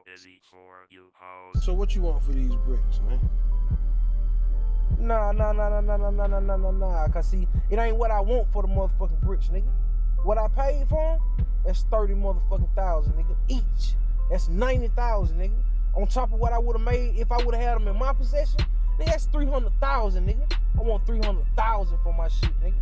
busy for you So what you want for these bricks, man? Nah. Cause see, it ain't what I want for the motherfucking bricks, nigga. What I paid for 'em, that's 30 motherfucking thousand, nigga. Each. That's 90,000, nigga. On top of what I would have made if I would have had them in my possession, nigga, that's 300,000, nigga. I want 300,000 for my shit, nigga.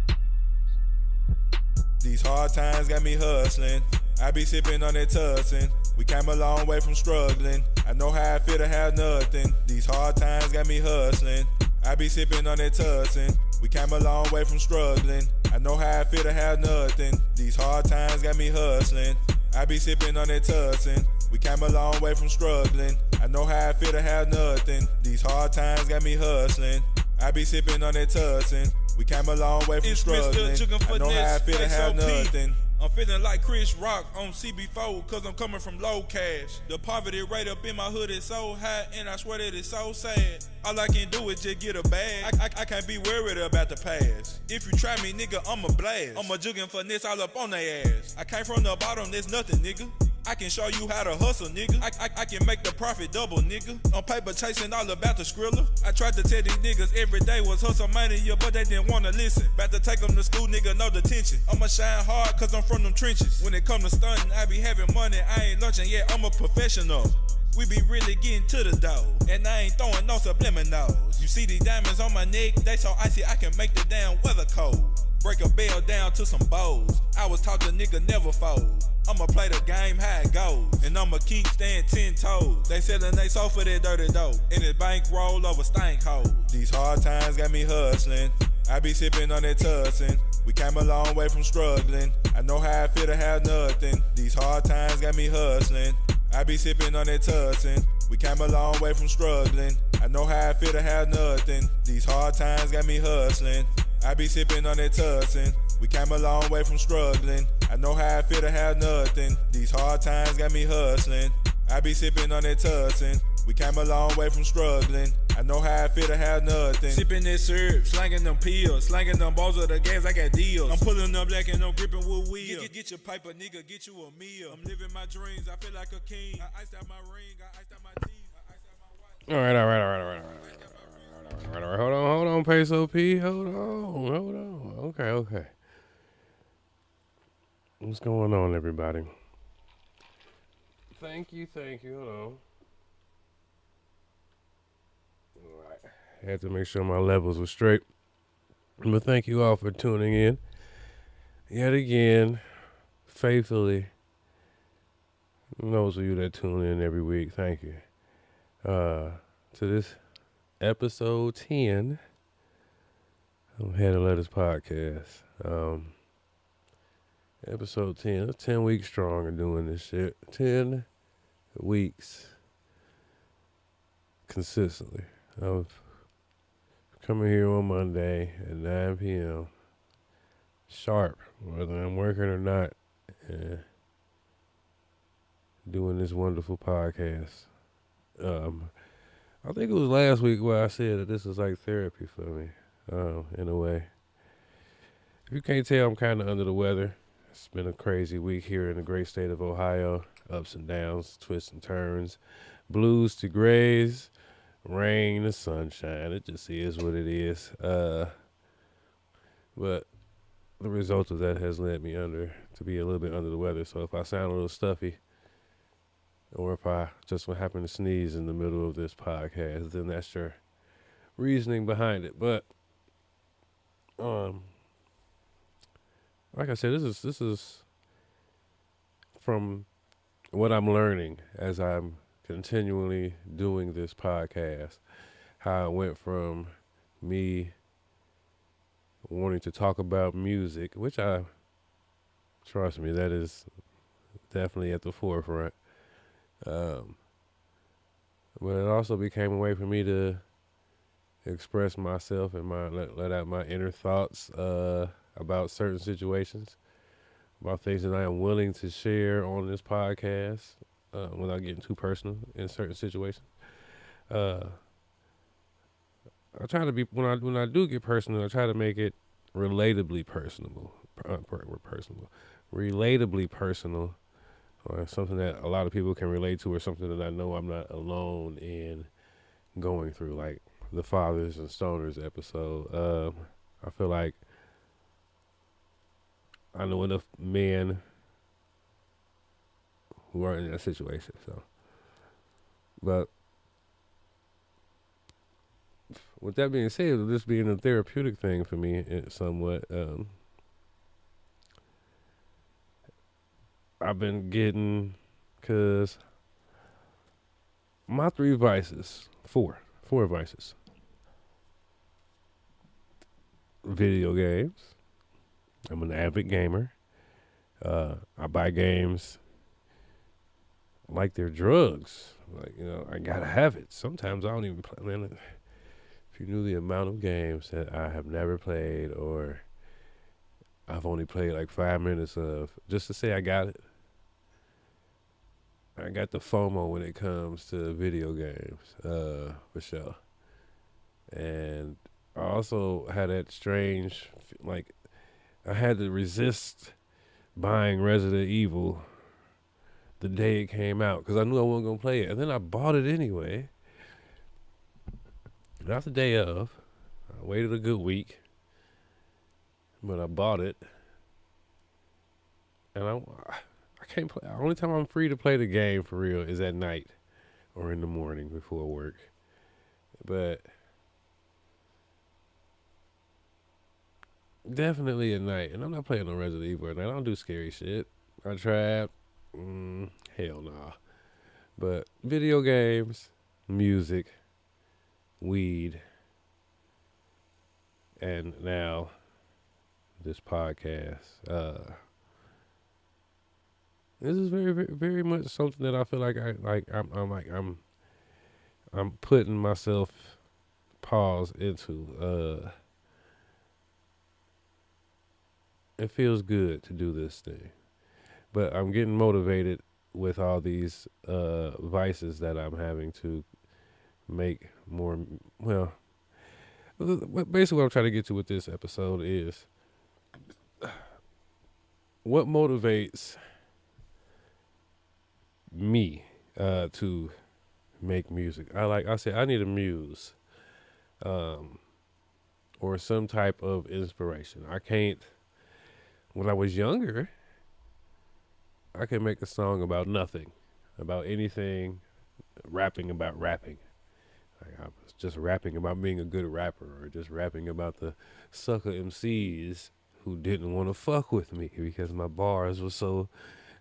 These hard times got me hustling. I be sipping on that tussin. We came a long way from struggling. I know how I feel to have nothing. These hard times got me hustling. I be sipping on that tussin. We came a long way from struggling. I know how I feel to have nothing. These hard times got me hustling. I be sipping on that tussin. We came a long way from struggling. I know how I feel to have nothing. These hard times got me hustling. I be sipping on that tussin. We came a long way from struggling. I know how I feel to have nothing. I'm feeling like Chris Rock on CB4 cause I'm coming from low cash. The poverty rate up in my hood is so high and I swear that it's so sad. All I can do is just get a bag. I can't be worried about the past. If you try me, nigga, I'm a blast. I'm a jugging finesse all up on their ass. I came from the bottom, there's nothing, nigga. I can show you how to hustle, nigga. I can make the profit double, nigga. On paper chasing all about the skriller. I tried to tell these niggas every day was hustle mania, but they didn't wanna listen. About to take them to school, nigga, no detention. I'ma shine hard cause I'm from them trenches. When it come to stunting, I be having money, I ain't lunching yet, I'm a professional. We be really getting to the dough, and I ain't throwing no subliminals. You see these diamonds on my neck, they so icy I can make the damn weather cold. Break a bell down to some bows. I was taught the nigga never fold. I'ma play the game how it goes, and I'ma keep staying 10 toes. They sellin' they soul for that dirty dough, and it's bankroll over stank hoes. These hard times got me hustling. I be sipping on that tussin. We came a long way from struggling. I know how I feel to have nothing. These hard times got me hustling. I be sipping on that tussin. We came a long way from struggling. I know how I feel to have nothing. These hard times got me hustling. I be sipping on that tussin. We came a long way from struggling. I know how I feel to have nothing. These hard times got me hustling. I be sipping on that tussin. We came a long way from struggling. I know how I feel to have nothing. Sipping that syrup, slanging them pills, slanging them balls of the gas, I got deals. I'm pulling up black and I'm gripping wood wheel. Get your paper, nigga, get you a meal. I'm living my dreams, I feel like a king. I iced out my ring, I iced out my teeth, I iced out my watch. All right. Hold on, Peso P. Hold on. Okay. What's going on, everybody? Thank you. Hold on. All right. Had to make sure my levels were straight. But thank you all for tuning in. Yet again, faithfully. Those of you that tune in every week, thank you. To this episode 10 of Head and Letters Podcast. Episode 10. 10 weeks strong in doing this shit. 10 weeks consistently of coming here on Monday at 9 p.m. sharp, whether I'm working or not, doing this wonderful podcast. I think it was last week where I said that this is like therapy for me, in a way. If you can't tell, I'm kind of under the weather. It's been a crazy week here in the great state of Ohio. Ups and downs, twists and turns, blues to grays, rain to sunshine. It just is what it is. But the result of that has led me to be a little bit under the weather. So if I sound a little stuffy, or if I just happen to sneeze in the middle of this podcast, then that's your reasoning behind it. But like I said, this is from what I'm learning as I'm continually doing this podcast, how I went from me wanting to talk about music, which trust me, that is definitely at the forefront. But it also became a way for me to express myself and let out my inner thoughts about certain situations, about things that I am willing to share on this podcast without getting too personal in certain situations. I try to be, when I do get personal, I try to make it relatably personal, or something that a lot of people can relate to, or something that I know I'm not alone in going through, like the Fathers and Stoners episode. I feel like I know enough men who are in that situation. So, but with that being said, this being a therapeutic thing for me, somewhat, I've been getting, cause my four vices: video games. I'm an avid gamer. I buy games like they're drugs. Like, I gotta have it. Sometimes I don't even play. Man, if you knew the amount of games that I have never played, or I've only played like 5 minutes of, just to say I got it. I got the FOMO when it comes to video games, for sure. And I also had that strange, like, I had to resist buying Resident Evil the day it came out, because I knew I wasn't going to play it. And then I bought it anyway. Not the day of. I waited a good week. But I bought it. And I can't play. The only time I'm free to play the game for real is at night or in the morning before work. But definitely at night. And I'm not playing no Resident Evil at night. I don't do scary shit. I tried. Hell nah. But video games, music, weed, and now this podcast. This is very, very, very much something that I feel like I'm putting myself pause into. It feels good to do this thing, but I'm getting motivated with all these vices that I'm having to make more. Well, basically, what I'm trying to get to with this episode is what motivates me to make music. I say I need a muse, or some type of inspiration. I can't. When I was younger, I could make a song about nothing, about anything, rapping about rapping. Like I was just rapping about being a good rapper, or just rapping about the sucker MCs who didn't want to fuck with me because my bars were so,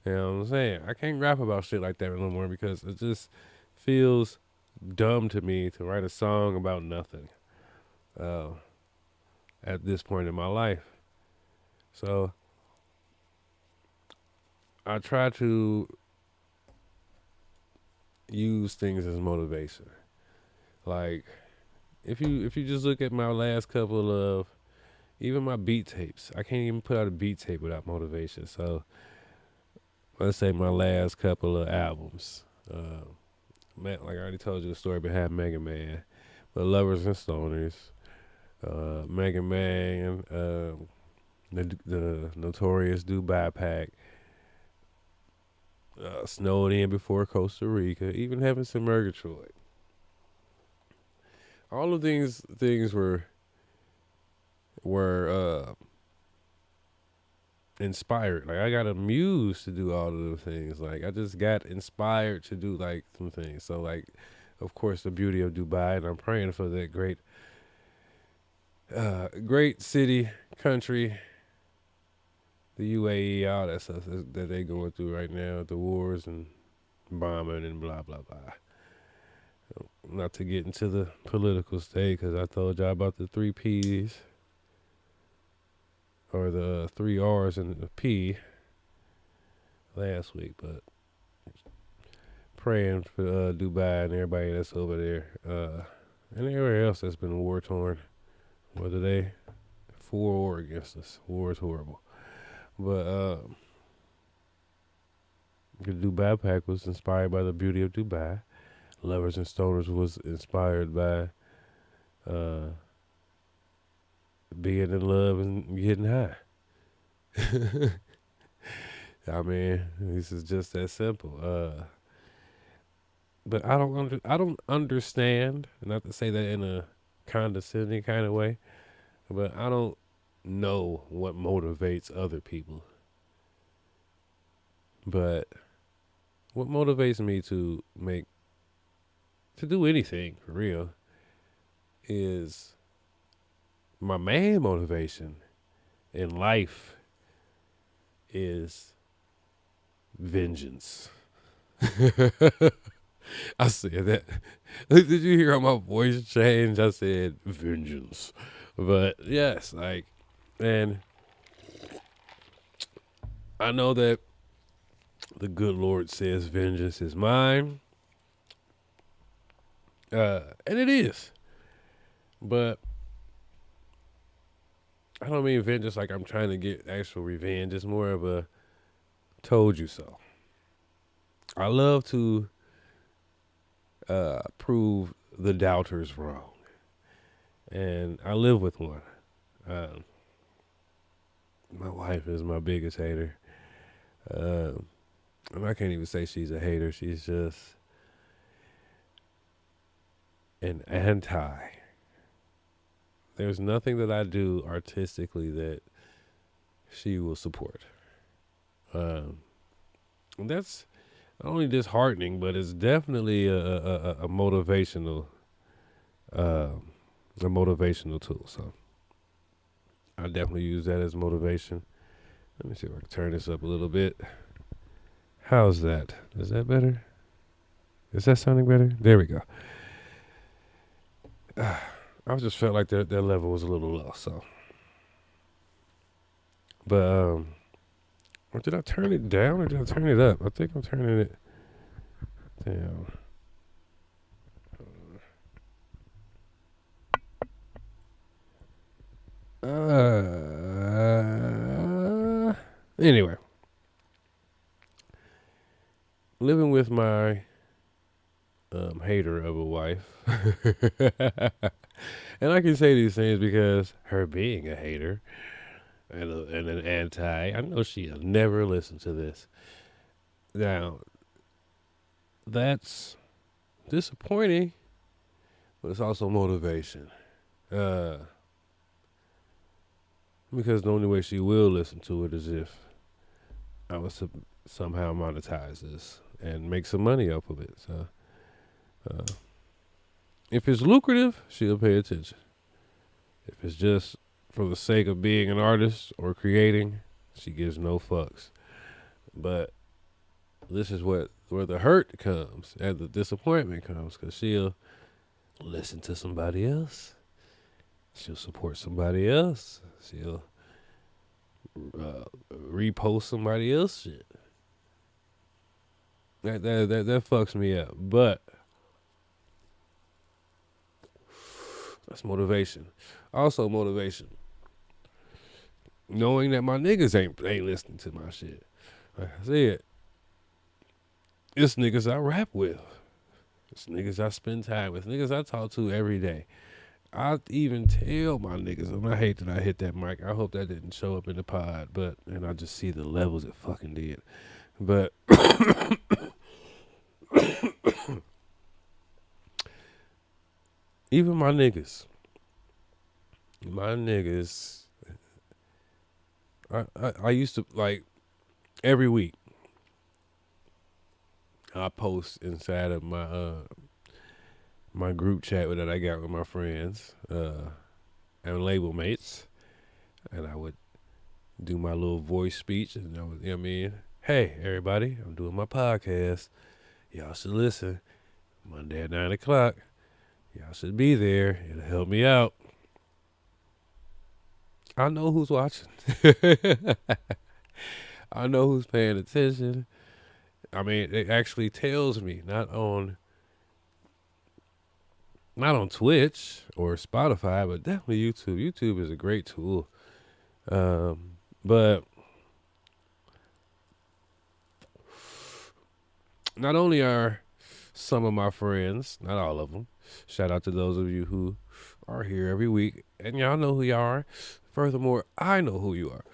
you know what I'm saying? I can't rap about shit like that no more because it just feels dumb to me to write a song about nothing at this point in my life. So I try to use things as motivation. Like if you just look at my last couple of, even my beat tapes, I can't even put out a beat tape without motivation. So let's say my last couple of albums, like I already told you the story behind Mega Man, but Lovers and Stoners, Mega Man, the Notorious Dubai Pack, Snowed In Before Costa Rica, even having some Murgatroyd. All of these things were inspired. Like I got a muse to do all of those things. Like I just got inspired to do like some things. So like, of course, the beauty of Dubai, and I'm praying for that great city, country, the UAE, all that stuff that they going through right now, the wars and bombing and blah blah blah. Not to get into the political state, because I told y'all about the 3 Ps, or the 3 Rs and the P last week, but praying for Dubai and everybody that's over there, and everywhere else that's been war torn, whether they for or against us. War is horrible. But the Dubai Pack was inspired by the beauty of Dubai. Lovers and Stoners was inspired by being in love and getting high. I mean, this is just that simple. But I don't understand, not to say that in a condescending kind of way, but I don't know what motivates other people. But what motivates me to do anything for real is my main motivation in life is vengeance. I said that. Did you hear how my voice changed? I said vengeance. But yes, and I know that the good Lord says vengeance is mine. And it is. But I don't mean vengeance like I'm trying to get actual revenge. It's more of a told you so. I love to prove the doubters wrong. And I live with one. My wife is my biggest hater. And I can't even say she's a hater. She's just an anti. There's nothing that I do artistically that she will support. And that's not only disheartening, but it's definitely a motivational tool. So I definitely use that as motivation. Let me see if I can turn this up a little bit. How's that? Is that better? Is that sounding better? There we go. I just felt like that level was a little low, so. But, or did I turn it down or did I turn it up? I think I'm turning it down. Anyway. Living with my hater of a wife. And I can say these things because her being a hater and an anti, I know she'll never listen to this. Now, that's disappointing, but it's also motivation. Because the only way she will listen to it is if I was to somehow monetize this and make some money off of it. So, if it's lucrative, she'll pay attention. If it's just for the sake of being an artist or creating, she gives no fucks. But this is where the hurt comes and the disappointment comes, because she'll listen to somebody else. She'll support somebody else. She'll repost somebody else shit. That fucks me up. But that's motivation. Also motivation. Knowing that my niggas ain't listening to my shit. Like I said, it's niggas I rap with. It's niggas I spend time with. Niggas I talk to every day. I even tell my niggas, and I hate that I hit that mic. I hope that didn't show up in the pod, and I just see the levels it fucking did. But even my niggas, I used to, like, every week, I post inside of my group chat that I got with my friends and label mates, and I would do my little voice speech, and I would, you know what I mean? Hey, everybody, I'm doing my podcast. Y'all should listen. Monday at 9 o'clock. Y'all should be there. It'll help me out. I know who's watching. I know who's paying attention. I mean, it actually tells me, not on Twitch or Spotify, but definitely YouTube. YouTube is a great tool. But not only are some of my friends, not all of them, shout out to those of you who are here every week, and y'all know who y'all are. Furthermore, I know who you are.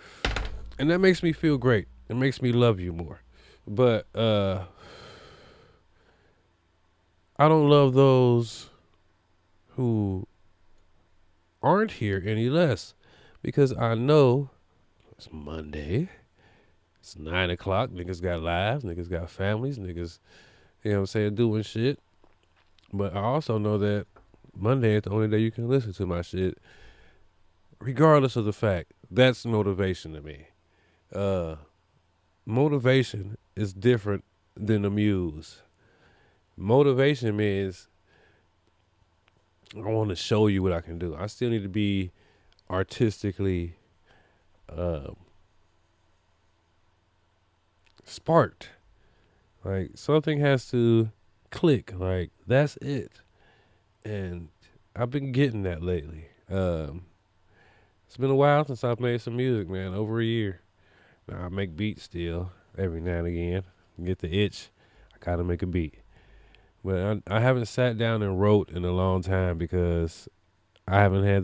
And that makes me feel great. It makes me love you more. But I don't love those who aren't here any less, because I know it's Monday. It's 9 o'clock. Niggas got lives. Niggas got families. Niggas, you know what I'm saying, doing shit. But I also know that Monday is the only day you can listen to my shit, regardless of the fact. That's motivation to me. Motivation is different than a muse. Motivation means I want to show you what I can do. I still need to be artistically sparked. Like, something has to click. Like, that's it. And I've been getting that lately. It's been a while since I've made some music, man. Over a year. Now, I make beats still every now and again. Get the itch. I gotta make a beat. But I haven't sat down and wrote in a long time because I haven't had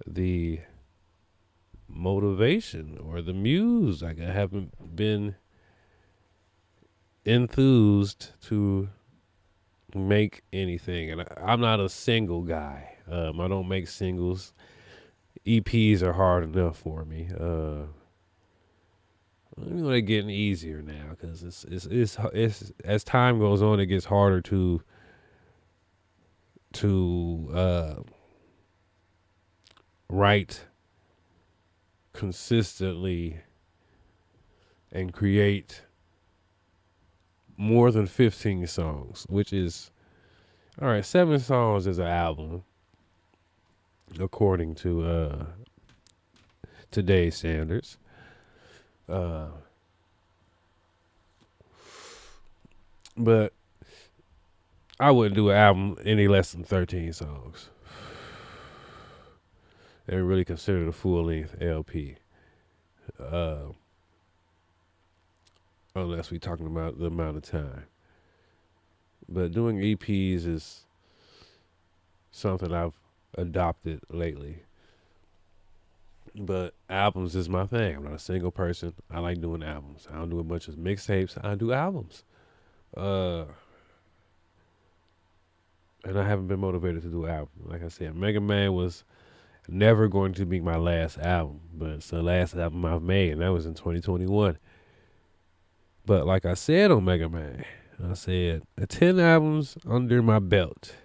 the motivation or the muse. Like, I haven't been enthused to make anything. And I'm not a single guy. I don't make singles. EPs are hard enough for me. They're getting easier now because it's as time goes on, it gets harder to write consistently and create more than 15 songs, which is, all right, 7 songs is an album according to today's standards. But I wouldn't do an album any less than 13 songs. They really consider it a full-length LP. Unless we're talking about the amount of time. But doing EPs is something I've adopted lately. But albums is my thing. I'm not a single person. I like doing albums. I don't do a bunch of mixtapes. I do albums. And I haven't been motivated to do an album. Like I said, Mega Man was never going to be my last album. But it's the last album I've made, and that was in 2021. But like I said on Mega Man, I said, 10 albums under my belt.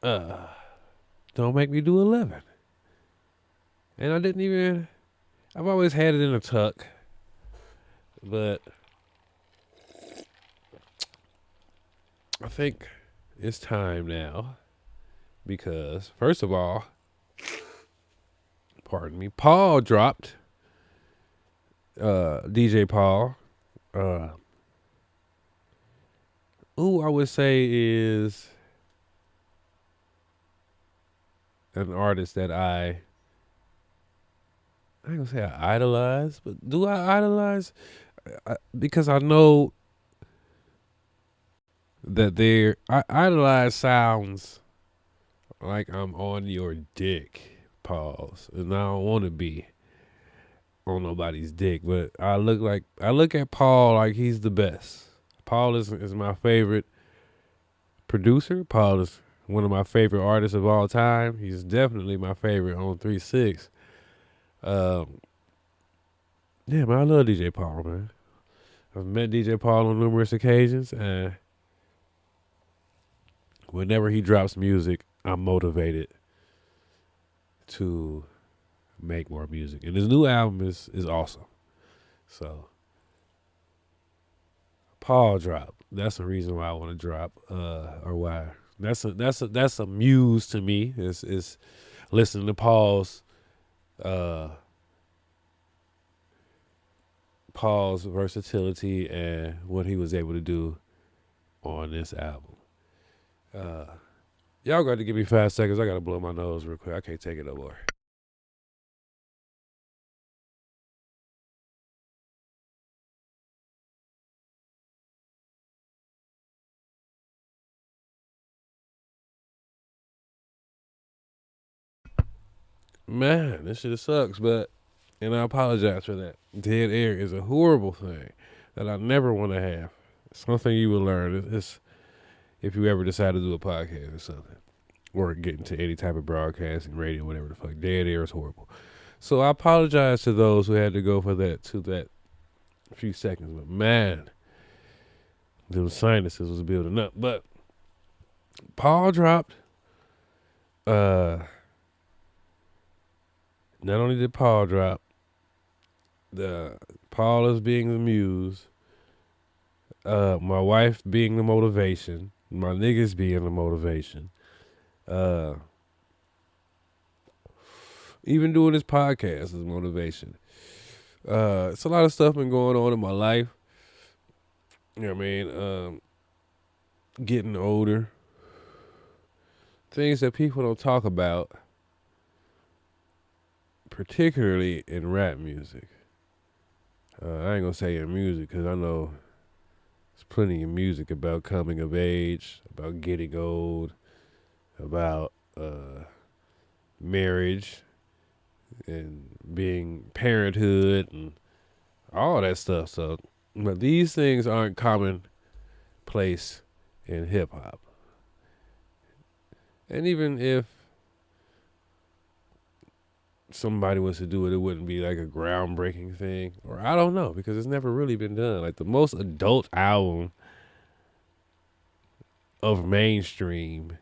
Don't make me do 11. And I've always had it in a tuck. But I think it's time now. Because, first of all, pardon me, Paul dropped. DJ Paul. Who I would say is an artist that I ain't gonna say I idolize, but do I idolize? Because I know that I idolize sounds like I'm on your dick, pause. And I don't want to be on nobody's dick, but I look at Paul like he's the best. Paul is my favorite producer. Paul is one of my favorite artists of all time. He's definitely my favorite on 3-6. Yeah, man, I love DJ Paul, man. I've met DJ Paul on numerous occasions, and whenever he drops music, I'm motivated to make more music. And his new album is awesome. So Paul dropped. That's the reason why I want to drop, or why. That's a muse to me. Is listening to Paul's versatility and what he was able to do on this album. Y'all got to give me 5 seconds. I got to blow my nose real quick. I can't take it no more. Man, this shit sucks, but And I apologize for that. Dead air is a horrible thing that I never want to have. It's something you will learn. It's if you ever decide to do a podcast or something, or get into any type of broadcasting, radio, whatever the fuck. Dead air is horrible. So I apologize to those who had to go for that few seconds. But man, the sinuses was building up. But Paul dropped. Not only did Paul drop, Paul is being the muse. My wife being the motivation. My niggas being the motivation. Even doing this podcast is motivation. It's a lot of stuff been going on in my life. You know what I mean? Getting older. Things that people don't talk about, particularly in rap music. I ain't gonna say in music because I know there's plenty of music about coming of age, about getting old, about marriage and being parenthood and all that stuff. So, but these things aren't commonplace in hip hop. And even if somebody was to do it, it wouldn't be like a groundbreaking thing. Or I don't know, because it's never really been done. Like the most adult album of mainstream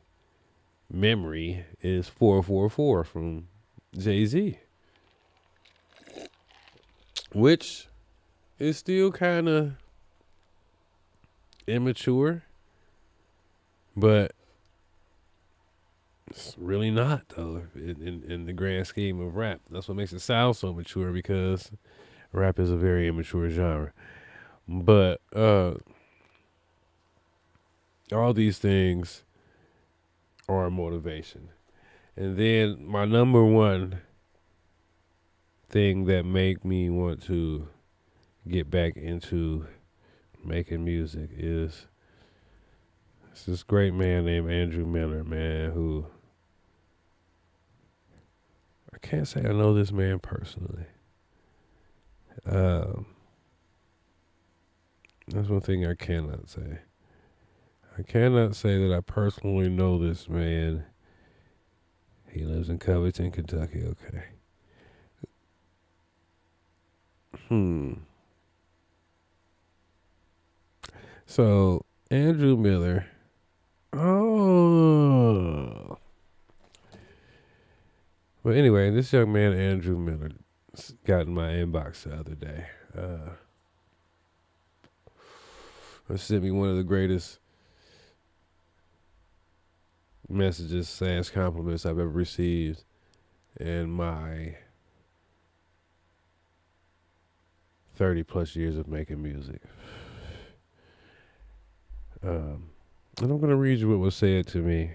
memory is 444 from Jay-Z. Which is still kind of immature. But it's really not, though, in the grand scheme of rap. That's what makes it sound so mature, because rap is a very immature genre. But all these things are a motivation. And then my number one thing that make me want to get back into making music is this great man named Andrew Miller, man, who I can't say I know this man personally. That's one thing I cannot say. I cannot say that I personally know this man. He lives in Covington, Kentucky. Okay. So, Andrew Miller. Oh. But anyway, this young man, Andrew Miller, got in my inbox the other day. Sent me one of the greatest messages / compliments I've ever received in my 30 plus years of making music. And I'm going to read you what was said to me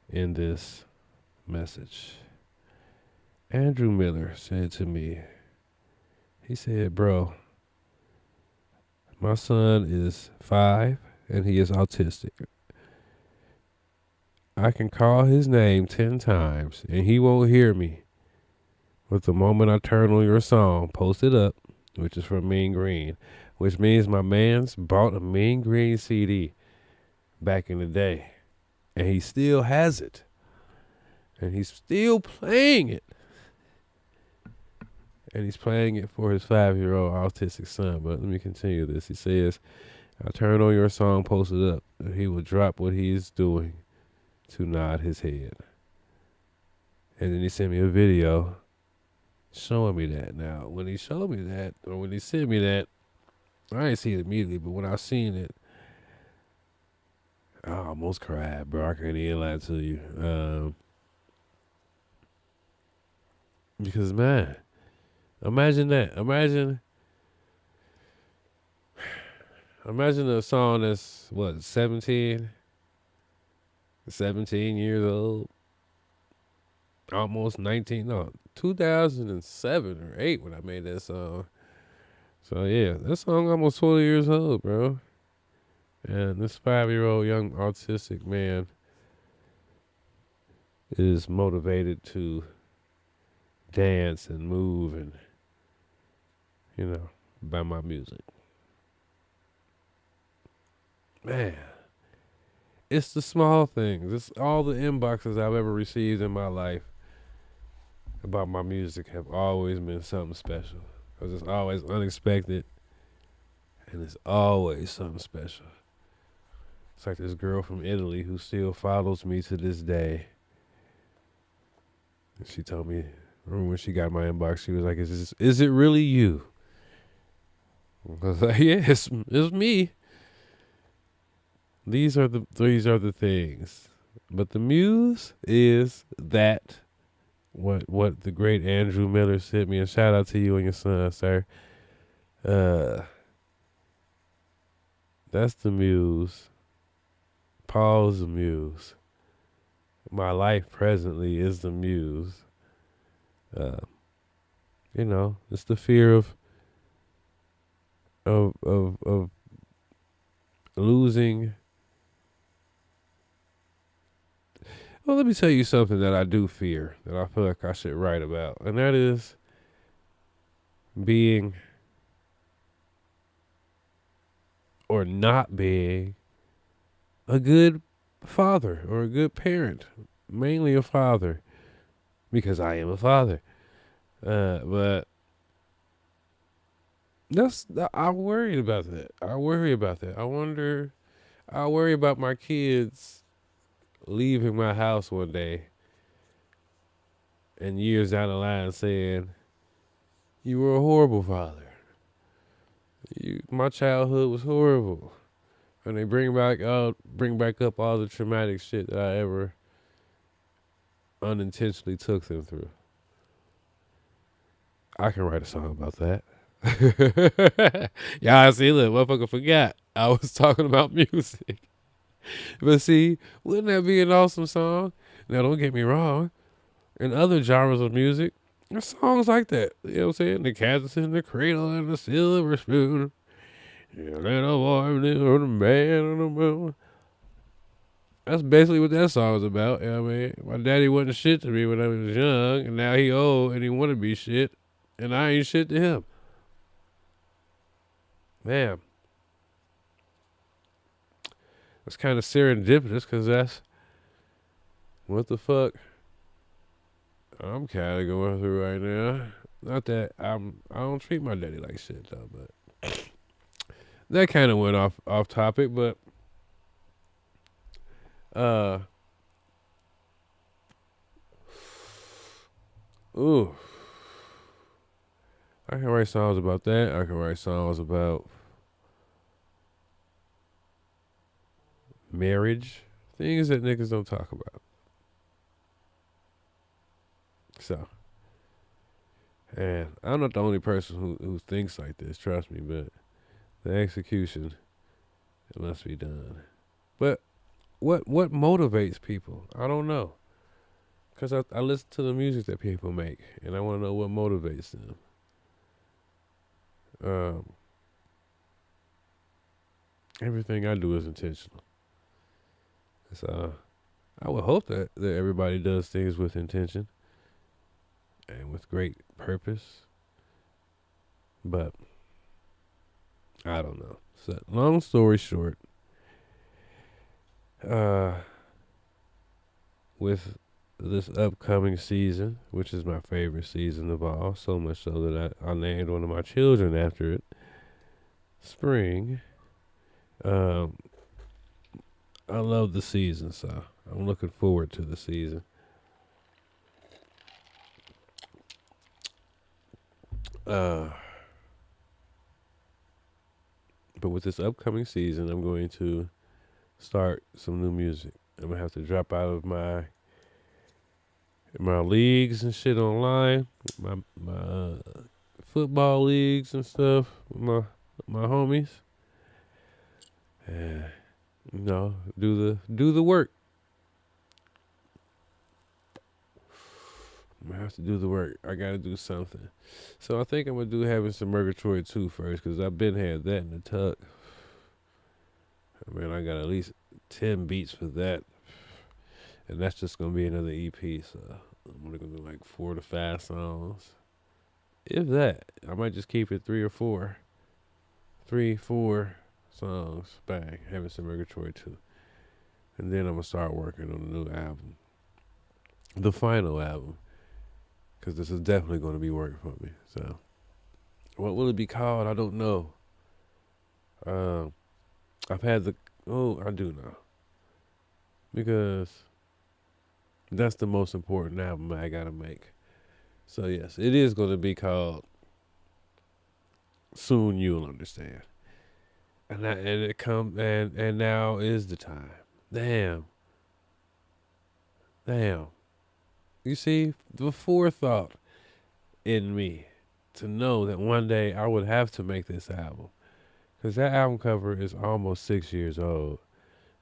in this message. Andrew Miller said to me, he said, "Bro, my son is 5 and he is autistic. I can call his name 10 times and he won't hear me. But the moment I turn on your song, Post It Up, which is from Mean Green, which means my man's bought a Mean Green CD back in the day. And he still has it. And he's still playing it. And he's playing it for his 5-year-old autistic son. But let me continue this. He says, I turn on your song, Post It Up, and he will drop what he is doing to nod his head. And then he sent me a video showing me that. Now, when he showed me that, or when he sent me that, I didn't see it immediately, but when I seen it, I almost cried, bro. I can't even lie to you. Because, man, imagine that. Imagine a song that's, 17 years old, almost 19, no, 2007 or 8 when I made that song. So, yeah, that song almost 20 years old, bro. And this 5-year-old young autistic man is motivated to dance and move and, by my music. Man, it's the small things. It's all the inboxes I've ever received in my life about my music have always been something special. Because it's always unexpected and it's always something special. It's like this girl from Italy who still follows me to this day. And she told me, when she got my inbox, she was like, is it really you? I was like, yeah, it's me. These are the things. But the muse is that what the great Andrew Miller sent me, and shout out to you and your son, sir. That's the muse. Paul's the muse. My life presently is the muse. It's the fear of losing. Well, let me tell you something that I do fear, that I feel like I should write about, and that is being or not being a good father or a good parent, mainly a father, because I am a father. But I worry about that. I worry about my kids leaving my house one day and years down the line saying, you were a horrible father. My childhood was horrible. And they bring back up all the traumatic shit that I ever unintentionally took them through. I can write a song about that. Y'all see, look, motherfucker forgot I was talking about music. But see, wouldn't that be an awesome song? Now, don't get me wrong. In other genres of music, there's songs like that. You know what I'm saying? The cat's in the cradle and the silver spoon. You little boy, the man on the moon. That's basically what that song was about. You know what I mean? My daddy wasn't shit to me when I was young, and now he old and he want to be shit, and I ain't shit to him. Man. That's kind of serendipitous, because that's what the fuck I'm kind of going through right now. Not that I don't treat my daddy like shit though, but that kind of went off topic. But ooh, I can write songs about that. I can write songs about marriage, things that niggas don't talk about. So, and I'm not the only person who thinks like this, trust me, but the execution, it must be done. But what motivates people? I don't know. Because I listen to the music that people make, and I want to know what motivates them. Everything I do is intentional. So I would hope that everybody does things with intention and with great purpose. But I don't know. So long story short, with this upcoming season, which is my favorite season of all, so much so that I named one of my children after it, spring, I love the season, so I'm looking forward to the season. But with this upcoming season, I'm going to start some new music. I'm going to have to drop out of my leagues and shit online, my football leagues and stuff with my homies. And do the work. I have to do the work. I gotta do something. So I think I'm gonna do Having Some Murgatroyd 2 first, because I've been had that in the tuck. I mean, I got at least 10 beats for that, and that's just gonna be another EP. So I'm only gonna do like 4 to 5 songs. If that. I might just keep it 3 or 4. 3, 4 songs. Bang. Having some Murgatroyd too. And then I'm gonna start working on a new album. The final album. Because this is definitely gonna be working for me. So what will it be called? I don't know. I've had I do know. Because that's the most important album I gotta make. So yes, it is gonna be called Soon You'll Understand. And now is the time. Damn. You see, the forethought in me to know that one day I would have to make this album. Because that album cover is almost 6 years old.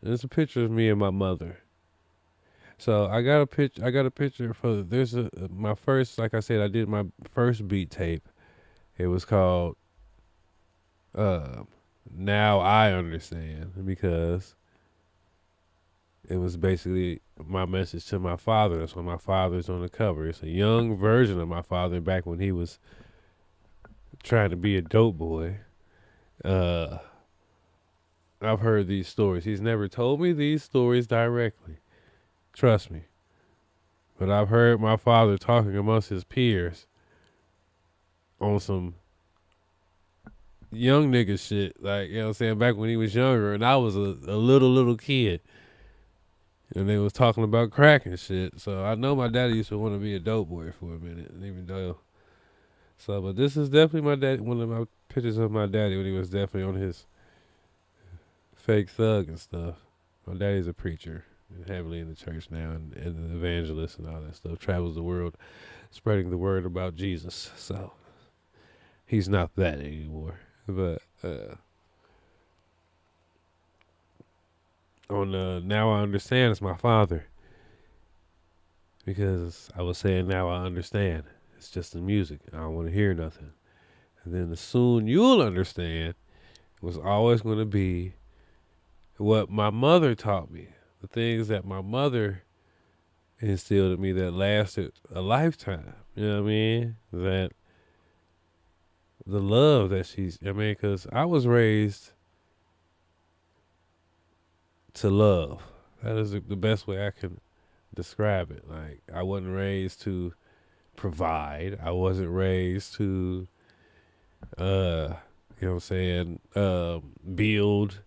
And it's a picture of me and my mother. So I got a picture for my first, like I said, I did my first beat tape. It was called Now I Understand, because it was basically my message to my father. That's why my father's on the cover. It's a young version of my father back when he was trying to be a dope boy. I've heard these stories. He's never told me these stories directly. Trust me. But I've heard my father talking amongst his peers on some young nigga shit. Like, you know what I'm saying? Back when he was younger and I was a little kid. And they was talking about crack and shit. So I know my daddy used to want to be a dope boy for a minute. And even though. So, but this is definitely my dad. One of my pictures of my daddy when he was definitely on his fake thug and stuff. My daddy's a preacher. Heavily in the church now and an evangelist and all that stuff. Travels the world spreading the word about Jesus. So he's not that anymore. But on Now I Understand, it's my father. Because I was saying now I understand. It's just the music. I don't want to hear nothing. And then the Soon You'll Understand was always going to be what my mother taught me. The things that my mother instilled in me that lasted a lifetime. You know what I mean? That the love that because I was raised to love. That is the best way I can describe it. Like, I wasn't raised to provide. I wasn't raised to, you know what I'm saying, build.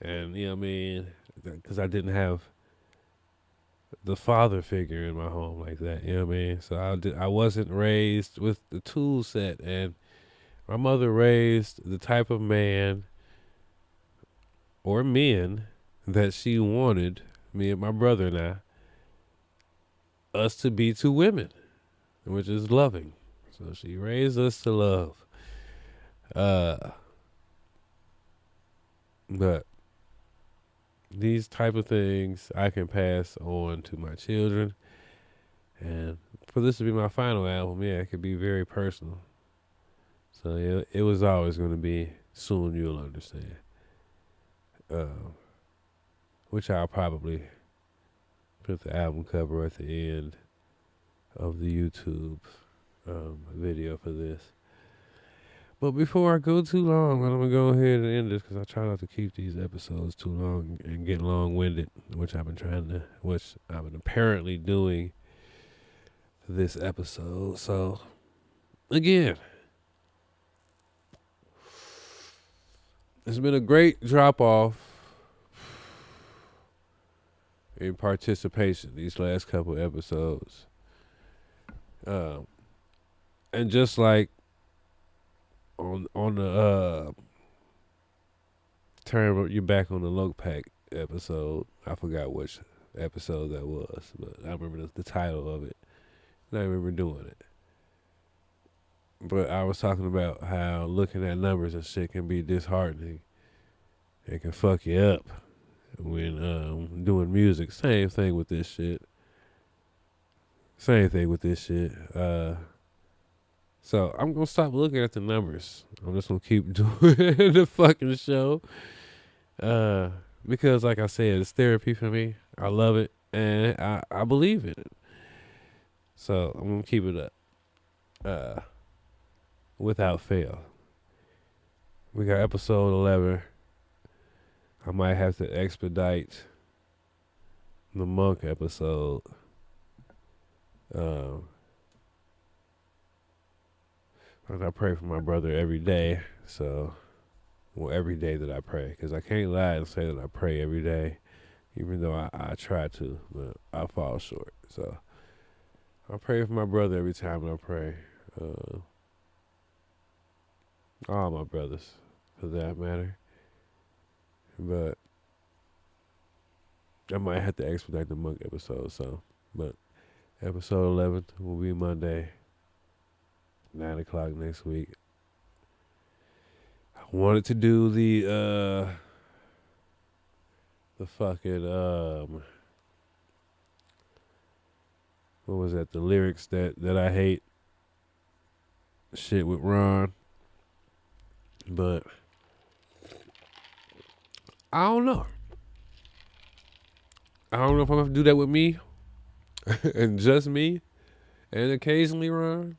And, you know what I mean? Because I didn't have the father figure in my home like that, you know what I mean? So I wasn't raised with the tool set, and my mother raised the type of man or men that she wanted, me and my brother and I, us to be to women, which is loving. So she raised us to love. But these type of things I can pass on to my children. And for this to be my final album, yeah, it could be very personal. So yeah, it was always going to be Soon You'll Understand. Which I'll probably put the album cover at the end of the YouTube video for this. But before I go too long, I'm going to go ahead and end this because I try not to keep these episodes too long and get long-winded, which I've been apparently doing this episode. So, again, it's been a great drop-off in participation these last couple episodes. And just like on the turn you back on the Loke Pack episode, I forgot which episode that was, but I remember the title of it, and I remember doing it. But I was talking about how looking at numbers and shit can be disheartening. It can fuck you up when doing music. Same thing with this shit. So I'm going to stop looking at the numbers. I'm just going to keep doing the fucking show. Because like I said, it's therapy for me. I love it. And I believe in it. So I'm gonna keep it up. Without fail. We got episode 11. I might have to expedite the monk episode. And I pray for my brother every day. So, well, every day that I pray. Because I can't lie and say that I pray every day. Even though I try to. But I fall short. So, I pray for my brother every time I pray. All my brothers, for that matter. But I might have to expedite the monk episode. So, but episode 11 will be Monday, 9 o'clock next week. I wanted to do the fucking, what was that? The lyrics that I hate shit with Ron. But I don't know. I don't know if I'm going to do that with me and just me and occasionally Ron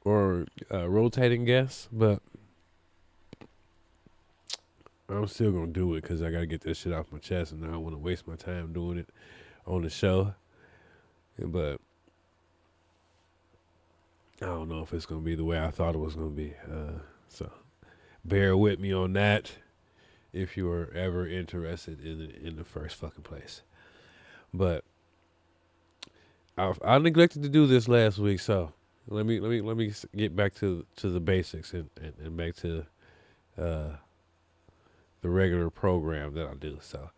or rotating guests, but I'm still going to do it because I got to get this shit off my chest and I don't want to waste my time doing it on the show. But I don't know if it's going to be the way I thought it was going to be. So bear with me on that if you were ever interested in the first fucking place. But I neglected to do this last week, so let me get back to the basics and back to the regular program that I do. So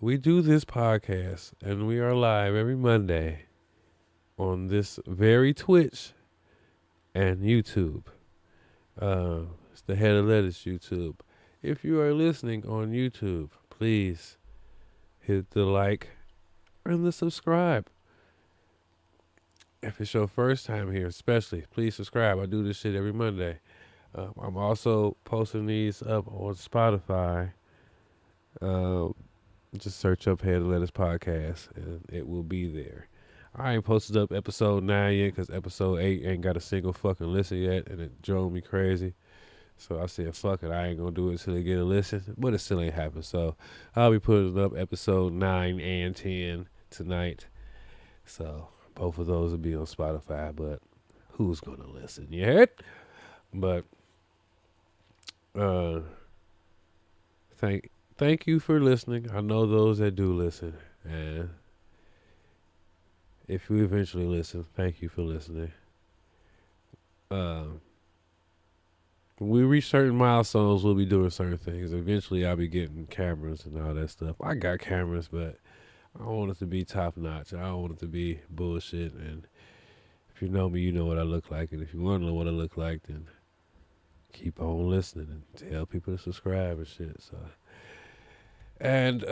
we do this podcast and we are live every Monday on this very Twitch and YouTube. It's the Head of Lettuce YouTube. If you are listening on YouTube, please hit the like and the subscribe. If it's your first time here, especially, please subscribe. I do this shit every Monday. I'm also posting these up on Spotify. Just search up Head of Lettuce Podcast and it will be there. I ain't posted up episode 9 yet because episode 8 ain't got a single fucking listen yet and it drove me crazy. So I said, fuck it, I ain't gonna do it until they get a listen. But it still ain't happened. So I'll be putting up episode 9 and 10 tonight. So both of those will be on Spotify, but who's gonna listen yet? But thank you for listening. I know those that do listen. And if you eventually listen, thank you for listening. When we reach certain milestones, we'll be doing certain things. Eventually, I'll be getting cameras and all that stuff. I got cameras, but I don't want it to be top notch. I don't want it to be bullshit. And if you know me, you know what I look like. And if you want to know what I look like, then keep on listening and tell people to subscribe and shit. So, and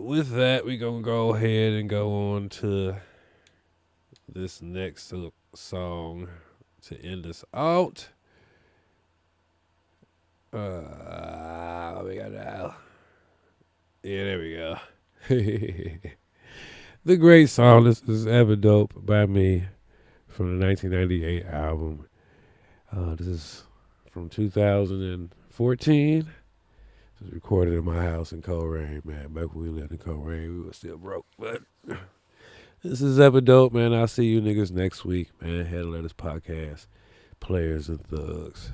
with that, we're going to go ahead and go on to this next song to end us out. We got now. Yeah, there we go. The great song. This is Ever Dope by me from the 1998 album. This is from 2014. It was recorded in my house in Coleraine, man. Back when we lived in Coleraine, we were still broke. But this is Ever Dope, man. I'll see you niggas next week, man. Head of Lettuce Podcast. Players and Thugs.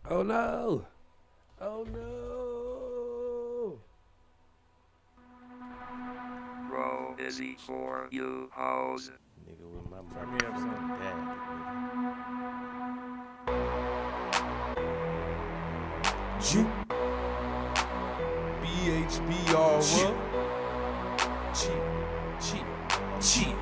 Oh no! Oh no! Bro, busy for you hoes. Nigga, with my brother, something bad. Ju BHB all up. Chill.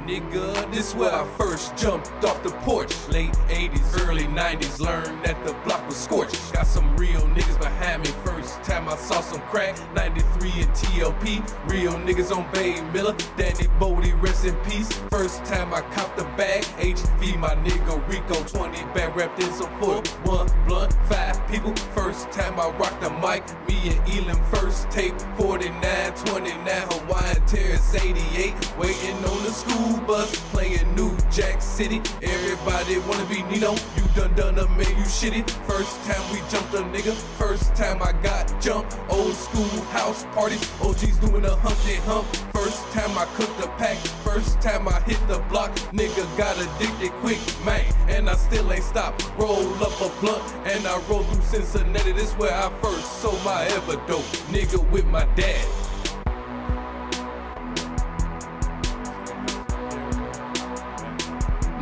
Nigga, this where I first jumped off the porch. Late 80s, early 90s, learned that the block was scorched. Got some real niggas behind me. First time I saw some crack, 93 and TLP. Real niggas on Bay Miller, Danny Bodie, rest in peace. First time I copped a bag, HV, my nigga Rico, 20 bag wrapped in some foil. 1 blunt, 5 people. First time I rocked the mic, me and Elam first tape. 49, 29, Hawaiian Terrace 88. Waiting on the school bus, playing New Jack City. Everybody wanna be Nino, you done a man, you shitty. First time we jumped a nigga, first time I got jumped. Old school house parties, OGs doing a Humpty Hump. First time I cooked a pack, first time I hit the block. Nigga got addicted quick, man, and I still ain't stopped. Roll up a blunt, and I roll through Cincinnati. This where I first sold my ever dope. Nigga with my dad.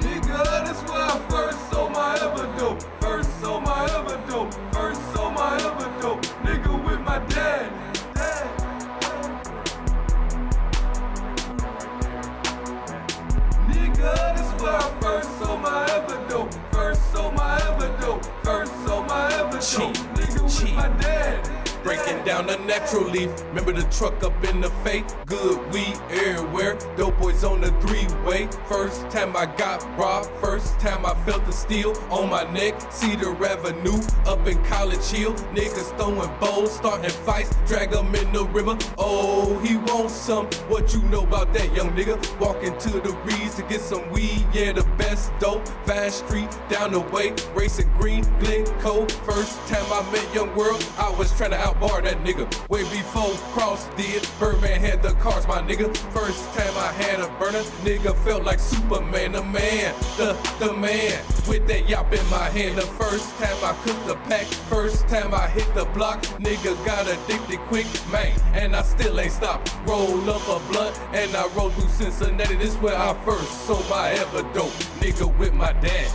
Nigga, this where I first sold my ever dope. First sold my ever dope. First sold my ever dope. Nigga with my dad. Nigga, this where I first sold my ever dope. First sold my ever dope. First sold my ever dope. Nigga with my dad. Breaking down a natural leaf. Remember the truck up in the fake? Good weed everywhere. Dope boys on the 3-way. First time I got robbed. First time I felt the steel on my neck. Cedar Avenue up in College Hill. Niggas throwing bowls, starting fights. Drag them in the river. Oh, he wants some. What you know about that, young nigga? Walking to the Reeds to get some weed. Yeah, the best dope. Vine Street down the way. Racing Green, Glencoe. First time I met Young World, I was trying to outbar that nigga. Way before Cross did, Birdman had the cars, my nigga. First time I had a burner, nigga felt like Superman, the man, the man. With that yop in my hand, the first time I cooked the pack, first time I hit the block, nigga got addicted quick, man, and I still ain't stopped. Roll up a blunt, and I roll through Cincinnati. This where I first sold my ever dope, nigga with my dad.